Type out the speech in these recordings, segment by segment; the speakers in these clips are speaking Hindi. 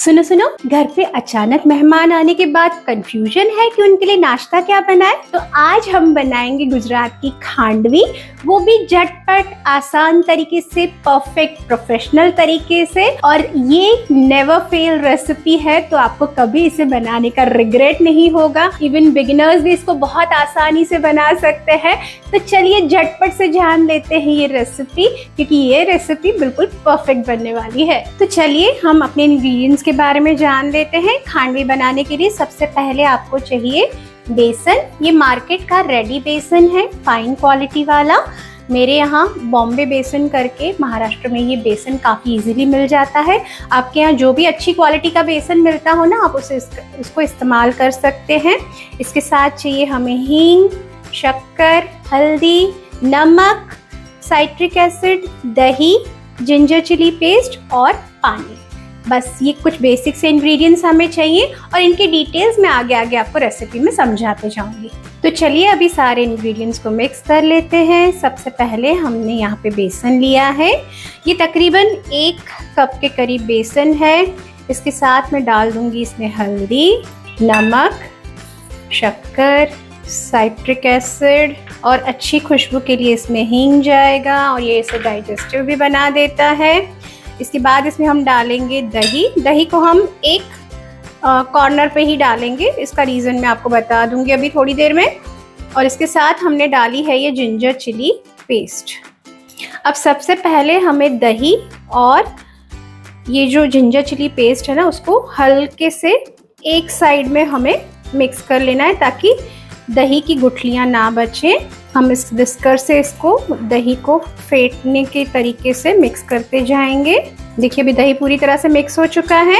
सुनो सुनो, घर पे अचानक मेहमान आने के बाद कंफ्यूजन है कि उनके लिए नाश्ता क्या बनाए। तो आज हम बनाएंगे गुजरात की खांडवी, वो भी झटपट आसान तरीके से, परफेक्ट प्रोफेशनल तरीके से। और ये नेवर फेल रेसिपी है, तो आपको कभी इसे बनाने का रिग्रेट नहीं होगा। इवन बिगिनर्स भी इसको बहुत आसानी से बना सकते हैं। तो चलिए झटपट से जान लेते हैं ये रेसिपी, क्योंकि ये रेसिपी बिल्कुल परफेक्ट बनने वाली है। तो चलिए हम अपने इंग्रेडिएंट्स के बारे में जान लेते हैं। खांडवी बनाने के लिए सबसे पहले आपको चाहिए बेसन। ये मार्केट का रेडी बेसन है, फाइन क्वालिटी वाला। मेरे यहाँ बॉम्बे बेसन करके महाराष्ट्र में ये बेसन काफ़ी इजीली मिल जाता है। आपके यहाँ जो भी अच्छी क्वालिटी का बेसन मिलता हो ना, आप उसको इस्तेमाल कर सकते हैं। इसके साथ चाहिए हमें हींग, शक्कर, हल्दी, नमक, साइट्रिक एसिड, दही, जिंजर चिली पेस्ट और पानी। बस ये कुछ बेसिक से इंग्रेडिएंट्स हमें चाहिए और इनकी डिटेल्स मैं आगे आगे आपको रेसिपी में समझाते जाऊंगी। तो चलिए अभी सारे इंग्रेडिएंट्स को मिक्स कर लेते हैं। सबसे पहले हमने यहाँ पे बेसन लिया है। ये तकरीबन 1 कप के करीब बेसन है। इसके साथ मैं डाल दूंगी इसमें हल्दी, नमक, शक्कर, साइट्रिक एसिड और अच्छी खुशबू के लिए इसमें हींग जाएगा और ये इसे डाइजेस्टिव भी बना देता है। इसके बाद इसमें हम डालेंगे दही। दही को हम एक कॉर्नर पे ही डालेंगे, इसका रीज़न मैं आपको बता दूंगी अभी थोड़ी देर में। और इसके साथ हमने डाली है ये जिंजर चिली पेस्ट। अब सबसे पहले हमें दही और ये जो जिंजर चिली पेस्ट है ना, उसको हल्के से एक साइड में हमें मिक्स कर लेना है ताकि दही की गुठलियाँ ना बचें। हम इस विस्कर से इसको दही को फेंटने के तरीके से मिक्स करते जाएंगे। देखिए अभी दही पूरी तरह से मिक्स हो चुका है।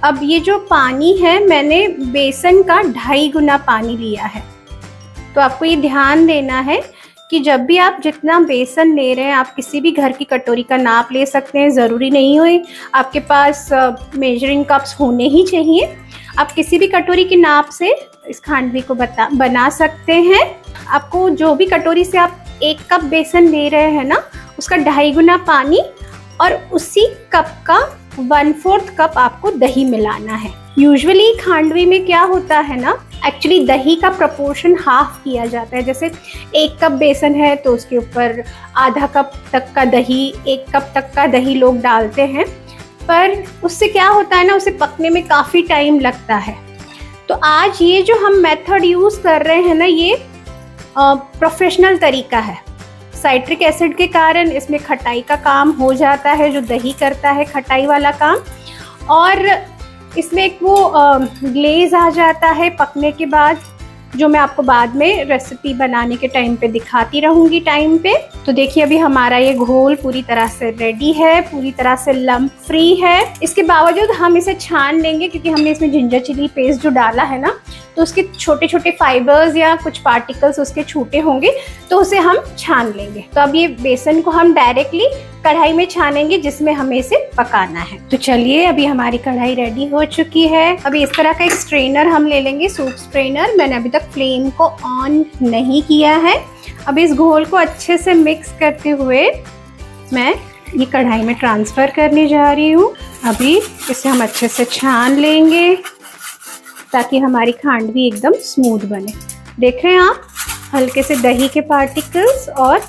अब ये जो पानी है, मैंने बेसन का 2.5 गुना पानी लिया है। तो आपको ये ध्यान देना है कि जब भी आप जितना बेसन ले रहे हैं, आप किसी भी घर की कटोरी का नाप ले सकते हैं। ज़रूरी नहीं हो आपके पास मेजरिंग कप्स होने ही चाहिए। आप किसी भी कटोरी के नाप से इस खांडवी को बना सकते हैं। आपको जो भी कटोरी से आप 1 कप बेसन ले रहे हैं ना, उसका 2.5 गुना पानी और उसी कप का 1/4 कप आपको दही मिलाना है। यूजुअली खांडवी में क्या होता है ना, एक्चुअली दही का प्रपोर्शन हाफ किया जाता है। जैसे 1 कप बेसन है तो उसके ऊपर आधा कप तक का दही, 1 कप तक का दही लोग डालते हैं। पर उससे क्या होता है ना, उसे पकने में काफ़ी टाइम लगता है। तो आज ये जो हम मेथड यूज़ कर रहे हैं ना, ये प्रोफेशनल तरीका है। साइट्रिक एसिड के कारण इसमें खटाई का काम हो जाता है, जो दही करता है खटाई वाला काम। और इसमें एक वो ग्लेज आ जाता है पकने के बाद, जो मैं आपको बाद में रेसिपी बनाने के टाइम पे दिखाती रहूँगी टाइम पे। तो देखिए अभी हमारा ये घोल पूरी तरह से रेडी है, पूरी तरह से लम्प फ्री है। इसके बावजूद हम इसे छान लेंगे, क्योंकि हमने इसमें जिंजर चिली पेस्ट जो डाला है ना, तो उसके छोटे छोटे फाइबर्स या कुछ पार्टिकल्स उसके छूटे होंगे, तो उसे हम छान लेंगे। तो अब ये बेसन को हम डायरेक्टली कढ़ाई में छानेंगे जिसमें हमें इसे पकाना है। तो चलिए अभी हमारी कढ़ाई रेडी हो चुकी है। अभी इस तरह का एक स्ट्रेनर हम ले लेंगे, सूप स्ट्रेनर। मैंने अभी तक फ्लेम को ऑन नहीं किया है। अब इस घोल को अच्छे से मिक्स करते हुए मैं ये कढ़ाई में ट्रांसफ़र करने जा रही हूँ। अभी इसे हम अच्छे से छान लेंगे ताकि हमारी खांडवी एकदम स्मूथ बने। देख रहे हैं आप, हल्के से दही के पार्टिकल्स और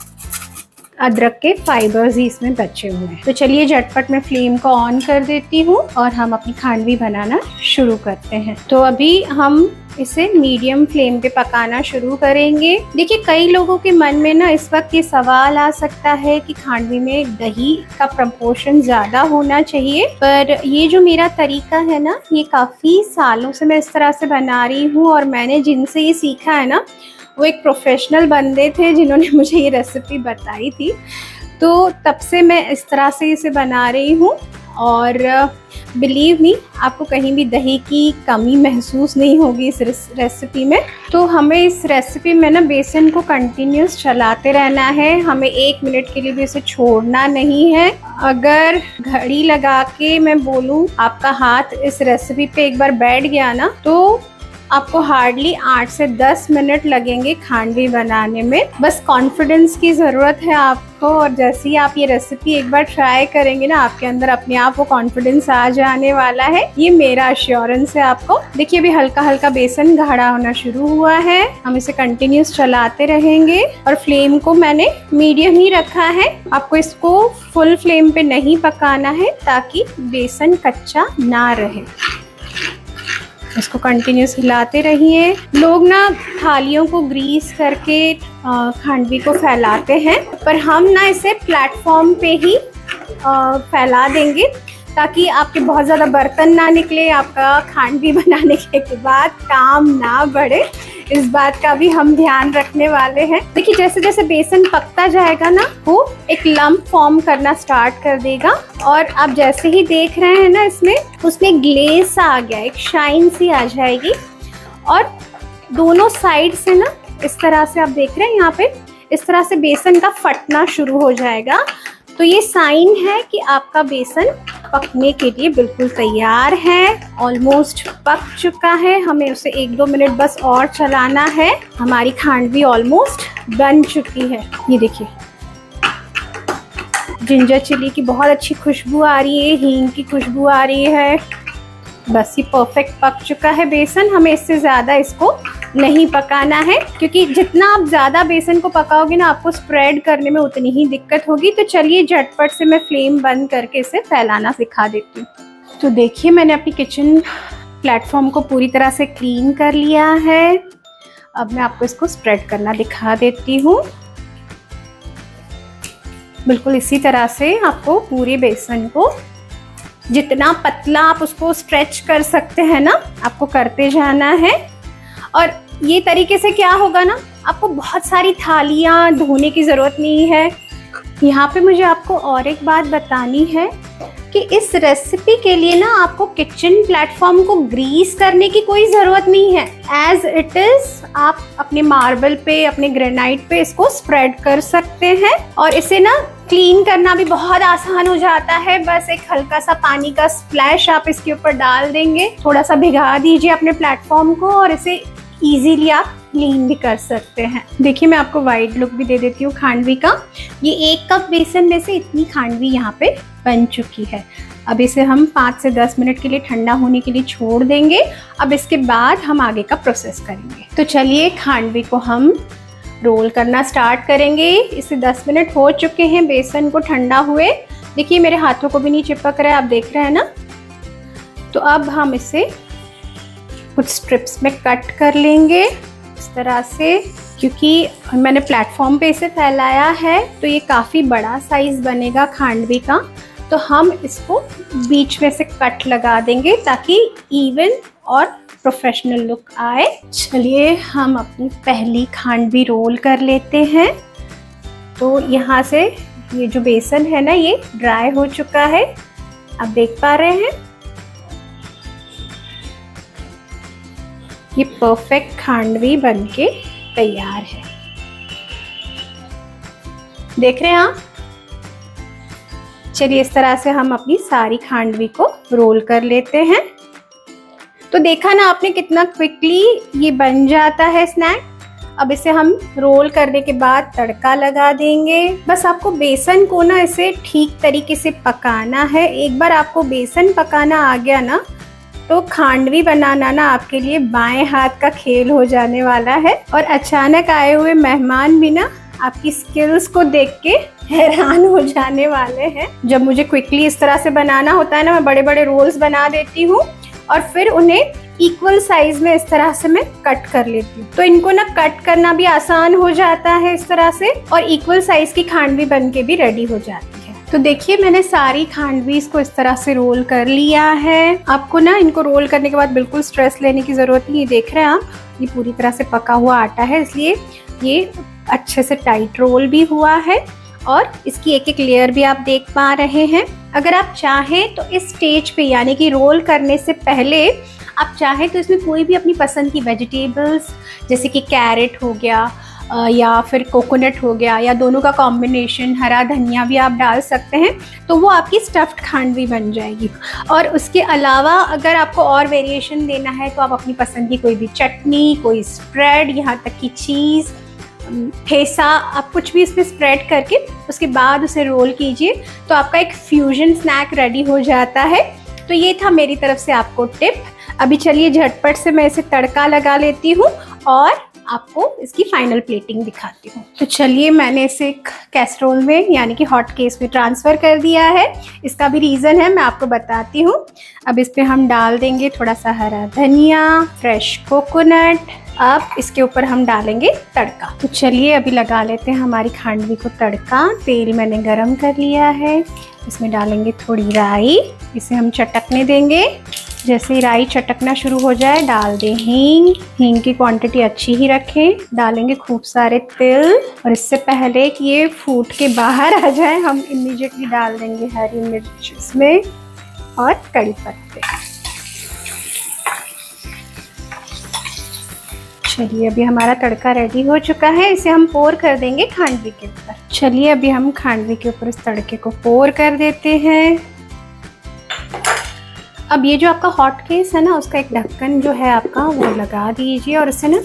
अदरक के फाइबर्स ही इसमें बचे हुए हैं। तो चलिए झटपट मैं फ्लेम को ऑन कर देती हूँ और हम अपनी खांडवी बनाना शुरू करते हैं। तो अभी हम इसे मीडियम फ्लेम पे पकाना शुरू करेंगे। देखिए कई लोगों के मन में ना इस वक्त ये सवाल आ सकता है कि खांडवी में दही का प्रपोर्शन ज़्यादा होना चाहिए, पर ये जो मेरा तरीका है ना, ये काफ़ी सालों से मैं इस तरह से बना रही हूँ। और मैंने जिनसे ये सीखा है ना, वो एक प्रोफेशनल बंदे थे जिन्होंने मुझे ये रेसिपी बताई थी। तो तब से मैं इस तरह से इसे बना रही हूँ। और बिलीव मी, आपको कहीं भी दही की कमी महसूस नहीं होगी इस रेसिपी में। तो हमें इस रेसिपी में ना बेसन को कंटिन्यूस चलाते रहना है। हमें 1 मिनट के लिए भी इसे छोड़ना नहीं है। अगर घड़ी लगा के मैं बोलूँ, आपका हाथ इस रेसिपी पे एक बार बैठ गया ना, तो आपको हार्डली 8 से 10 मिनट लगेंगे खांडवी बनाने में। बस कॉन्फिडेंस की ज़रूरत है आपको, और जैसे ही आप ये रेसिपी एक बार ट्राई करेंगे ना, आपके अंदर अपने आप वो कॉन्फिडेंस आ जाने वाला है। ये मेरा अश्योरेंस है आपको। देखिए अभी हल्का हल्का बेसन गाढ़ा होना शुरू हुआ है। हम इसे कंटिन्यूस चलाते रहेंगे और फ्लेम को मैंने मीडियम ही रखा है। आपको इसको फुल फ्लेम पे नहीं पकाना है ताकि बेसन कच्चा ना रहे। इसको कंटिन्यूस हिलाते रहिए। लोग ना थालियों को ग्रीस करके खांडवी को फैलाते हैं, पर हम ना इसे प्लेटफॉर्म पे ही फैला देंगे ताकि आपके बहुत ज़्यादा बर्तन ना निकले, आपका खांडवी बनाने के बाद काम ना बढ़े। इस बात का भी हम ध्यान रखने वाले हैं। देखिए जैसे जैसे बेसन पकता जाएगा ना, वो एक लम्प फॉर्म करना स्टार्ट कर देगा, और आप जैसे ही देख रहे हैं ना, उसमें ग्लेस आ गया, एक शाइन सी आ जाएगी। और दोनों साइड से ना इस तरह से आप देख रहे हैं, यहाँ पे इस तरह से बेसन का फटना शुरू हो जाएगा। तो ये साइन है कि आपका बेसन पकने के लिए बिल्कुल तैयार है, ऑलमोस्ट पक चुका है। हमें उसे 1-2 मिनट बस और चलाना है। हमारी खांडवी ऑलमोस्ट बन चुकी है। ये देखिए जिंजर चिली की बहुत अच्छी खुशबू आ रही है, हींग की खुशबू आ रही है। बस ये परफेक्ट पक चुका है बेसन। हमें इससे ज़्यादा इसको नहीं पकाना है, क्योंकि जितना आप ज़्यादा बेसन को पकाओगे ना, आपको स्प्रेड करने में उतनी ही दिक्कत होगी। तो चलिए झटपट से मैं फ्लेम बंद करके इसे फैलाना सिखा देती हूँ। तो देखिए मैंने अपनी किचन प्लेटफॉर्म को पूरी तरह से क्लीन कर लिया है। अब मैं आपको इसको स्प्रेड करना दिखा देती हूँ। बिल्कुल इसी तरह से आपको पूरे बेसन को, जितना पतला आप उसको स्ट्रेच कर सकते हैं ना, आपको करते जाना है। और ये तरीके से क्या होगा ना, आपको बहुत सारी थालियाँ धोने की ज़रूरत नहीं है। यहाँ पे मुझे आपको और एक बात बतानी है कि इस रेसिपी के लिए ना आपको किचन प्लेटफॉर्म को ग्रीस करने की कोई ज़रूरत नहीं है। एज इट इज़ आप अपने मार्बल पे, अपने ग्रेनाइट पे इसको स्प्रेड कर सकते हैं, और इसे ना क्लीन करना भी बहुत आसान हो जाता है। बस एक हल्का सा पानी का स्प्लैश आप इसके ऊपर डाल देंगे, थोड़ा सा भिगा दीजिए अपने प्लेटफॉर्म को, और इसे इजीली आप क्लीन भी कर सकते हैं। देखिए मैं आपको वाइड लुक भी दे देती हूँ खांडवी का। ये 1 कप बेसन में से इतनी खांडवी यहाँ पे बन चुकी है। अब इसे हम 5 से 10 मिनट के लिए ठंडा होने के लिए छोड़ देंगे। अब इसके बाद हम आगे का प्रोसेस करेंगे। तो चलिए खांडवी को हम रोल करना स्टार्ट करेंगे। इसे 10 मिनट हो चुके हैं बेसन को ठंडा हुए। देखिए मेरे हाथों को भी नहीं चिपक रहा है, आप देख रहे हैं ना। तो अब हम इसे कुछ स्ट्रिप्स में कट कर लेंगे इस तरह से, क्योंकि मैंने प्लेटफॉर्म पे इसे फैलाया है तो ये काफ़ी बड़ा साइज़ बनेगा खांडवी का। तो हम इसको बीच में से कट लगा देंगे ताकि इवन और प्रोफेशनल लुक आए। चलिए हम अपनी पहली खांडवी रोल कर लेते हैं। तो यहाँ से ये जो बेसन है ना, ये ड्राई हो चुका है, आप देख पा रहे हैं। ये परफेक्ट खांडवी बनके तैयार है, देख रहे हैं आप। चलिए इस तरह से हम अपनी सारी खांडवी को रोल कर लेते हैं। तो देखा ना आपने कितना क्विकली ये बन जाता है स्नैक। अब इसे हम रोल करने के बाद तड़का लगा देंगे। बस आपको बेसन को ना इसे ठीक तरीके से पकाना है। एक बार आपको बेसन पकाना आ गया ना, तो खांडवी बनाना ना आपके लिए बाएं हाथ का खेल हो जाने वाला है। और अचानक आए हुए मेहमान भी ना आपकी स्किल्स को देख के हैरान हो जाने वाले हैं। जब मुझे क्विकली इस तरह से बनाना होता है ना, मैं बड़े बड़े रोल्स बना देती हूँ और फिर उन्हें इक्वल साइज में इस तरह से मैं कट कर लेती हूँ। तो इनको ना कट करना भी आसान हो जाता है इस तरह से, और इक्वल साइज की खांडवी बन के भी रेडी हो जाती है। तो देखिए मैंने सारी खांडवी को इस तरह से रोल कर लिया है। आपको ना इनको रोल करने के बाद बिल्कुल स्ट्रेस लेने की जरूरत नहीं है। देख रहे हैं आप, ये पूरी तरह से पका हुआ आटा है, इसलिए ये अच्छे से टाइट रोल भी हुआ है और इसकी एक एक लेयर भी आप देख पा रहे हैं। अगर आप चाहें तो इस स्टेज पे, यानी कि रोल करने से पहले आप चाहें तो इसमें कोई भी अपनी पसंद की वेजिटेबल्स, जैसे कि कैरेट हो गया, या फिर कोकोनट हो गया, या दोनों का कॉम्बिनेशन, हरा धनिया भी आप डाल सकते हैं, तो वो आपकी स्टफ्ड खांडवी बन जाएगी। और उसके अलावा अगर आपको और वेरिएशन देना है तो आप अपनी पसंद की कोई भी चटनी, कोई स्प्रेड, यहाँ तक कि चीज़, ठेसा, आप कुछ भी इसमें स्प्रेड करके उसके बाद उसे रोल कीजिए, तो आपका एक फ्यूजन स्नैक रेडी हो जाता है। तो ये था मेरी तरफ से आपको टिप। अभी चलिए झटपट से मैं इसे तड़का लगा लेती हूँ और आपको इसकी फाइनल प्लेटिंग दिखाती हूँ। तो चलिए, मैंने इसे एक कैसरोल में यानी कि हॉट केस में ट्रांसफ़र कर दिया है। इसका भी रीज़न है, मैं आपको बताती हूँ। अब इस पर हम डाल देंगे थोड़ा सा हरा धनिया, फ्रेश कोकोनट। अब इसके ऊपर हम डालेंगे तड़का। तो चलिए अभी लगा लेते हैं हमारी खांडवी को तड़का। तेल मैंने गरम कर लिया है, इसमें डालेंगे थोड़ी राई, इसे हम चटकने देंगे। जैसे ही राई चटकना शुरू हो जाए डाल दें हींग। हींग की क्वांटिटी अच्छी ही रखें। डालेंगे खूब सारे तिल, और इससे पहले कि ये फूट के बाहर आ जाए हम इमीडिएटली डाल देंगे हरी मिर्च इसमें और कड़ी पत्ते। चलिए अभी हमारा तड़का रेडी हो चुका है, इसे हम पोर कर देंगे खांडवी के ऊपर। चलिए अभी हम खांडवी के ऊपर इस तड़के को पोर कर देते हैं। अब ये जो आपका हॉट केस है ना, उसका एक ढक्कन जो है आपका वो लगा दीजिए और इसे ना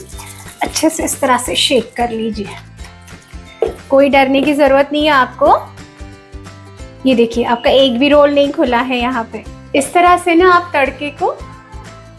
अच्छे से इस तरह से शेक कर लीजिए। कोई डरने की ज़रूरत नहीं है आपको। ये देखिए आपका एक भी रोल नहीं खुला है यहाँ पे। इस तरह से ना आप तड़के को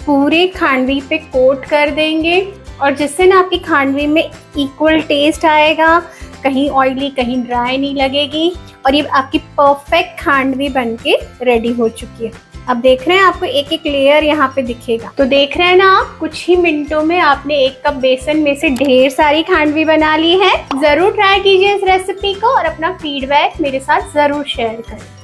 पूरे खांडवी पे कोट कर देंगे, और जिससे ना आपकी खांडवी में इक्वल टेस्ट आएगा, कहीं ऑयली कहीं ड्राई नहीं लगेगी, और ये आपकी परफेक्ट खांडवी बनके रेडी हो चुकी है। अब देख रहे हैं आपको एक एक लेयर यहाँ पे दिखेगा। तो देख रहे हैं ना आप, कुछ ही मिनटों में आपने 1 कप बेसन में से ढेर सारी खांडवी बना ली है। जरूर ट्राई कीजिए इस रेसिपी को और अपना फीडबैक मेरे साथ जरूर शेयर करें।